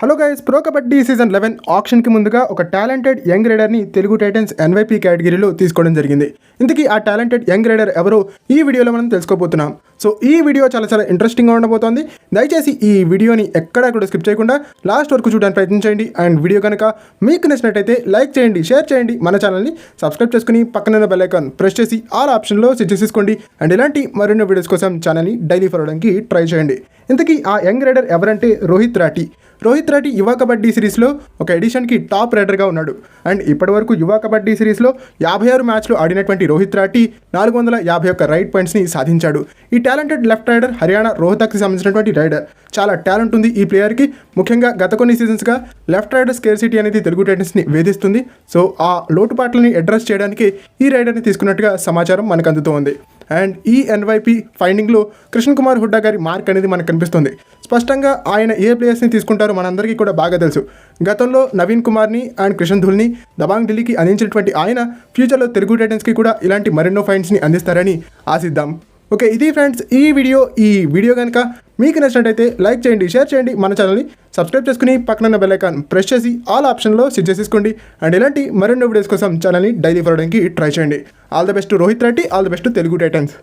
Hello guys, pro kabaddi season 11 ఆక్షన్కి ముందుగా ఒక టాలెంటెడ్ యంగ్ రైడర్ని తెలుగు టైటన్స్ ఎన్వైపీ కేటగిరీలో తీసుకోవడం జరిగింది. ఇంతకీ ఆ టాలెంటెడ్ యంగ్ రైడర్ ఎవరో ఈ వీడియోలో మనం తెలుసుకోబోతున్నాం. సో ఈ వీడియో చాలా ఇంట్రెస్టింగ్గా ఉండబోతోంది. దయచేసి ఈ వీడియోని ఎక్కడా కూడా స్కిప్ చేయకుండా లాస్ట్ వరకు చూడడానికి ప్రయత్నించండి. అండ్ వీడియో కనుక మీకు నచ్చినట్టయితే లైక్ చేయండి, షేర్ చేయండి, మన ఛానల్ని సబ్స్క్రైబ్ చేసుకుని పక్కన బెల్ ఐకాన్ ప్రెస్ చేసి ఆల్ ఆప్షన్లో సెట్ చేసుకోండి. అండ్ ఇలాంటి మరిన్ని వీడియోస్ కోసం ఛానల్ని డైలీ ఫాలో అవడానికి ట్రై చేయండి. ఇంతకీ ఆ యంగ్ రైడర్ ఎవరంటే రోహిత్ రాఠీ యువ కబడ్డీ సిరీస్లో ఒక ఎడిషన్కి టాప్ రైడర్గా ఉన్నాడు. అండ్ ఇప్పటివరకు యువ కబడ్డీ సిరీస్లో 56 మ్యాచ్లు ఆడినటువంటి రోహిత్ రాఠీ 451 రైట్ పాయింట్స్ని సాధించాడు. ఈ టాలెంటెడ్ లెఫ్ట్ రైడర్ హర్యానా రోహ్తక్కి సంబంధించినటువంటి రైడర్. చాలా టాలెంట్ ఉంది ఈ ప్లేయర్కి. ముఖ్యంగా గత కొన్ని సీజన్స్గా లెఫ్ట్ రైడర్ స్కేర్సిటీ అనేది తెలుగు టైటన్స్ని వేధిస్తుంది. సో ఆ లోటుపాట్లని అడ్రస్ చేయడానికి ఈ రైడర్ని తీసుకున్నట్టుగా సమాచారం మనకు అందుతోంది. అండ్ ఈ ఎన్వైపీ ఫైండింగ్లో కృష్ణ కుమార్ హుడ్డా గారి మార్క్ అనేది మనకు కనిపిస్తుంది. స్పష్టంగా ఆయన ఏ ప్లేయర్స్ని తీసుకుంటారో మనందరికీ కూడా బాగా తెలుసు. గతంలో నవీన్ కుమార్ని అండ్ కృష్ణ ధుల్ని దబాంగ్ ఢిల్లీకి అందించినటువంటి ఆయన ఫ్యూచర్లో తెలుగు టైటన్స్కి కూడా ఇలాంటి మరెన్నో ఫైండ్స్ని అందిస్తారని ఆశిద్దాం. ఓకే, ఇది ఫ్రెండ్స్ ఈ వీడియో కనుక మీకు నచ్చినట్టయితే లైక్ చేయండి, షేర్ చేయండి, మన ఛానల్ని సబ్స్క్రైబ్ చేసుకుని పక్కన బెల్ ఐకాన్ ప్రెస్ చేసి ఆల్ ఆప్షన్లో సెట్ చేసేసుకోండి. అండ్ ఇలాంటి మరెన్నో వీడియోస్ కోసం ఛానల్ని డైలీ ఫాలో అవడానికి ట్రై చేయండి. All the best Rohit Rathee, all the best Telugu Titans.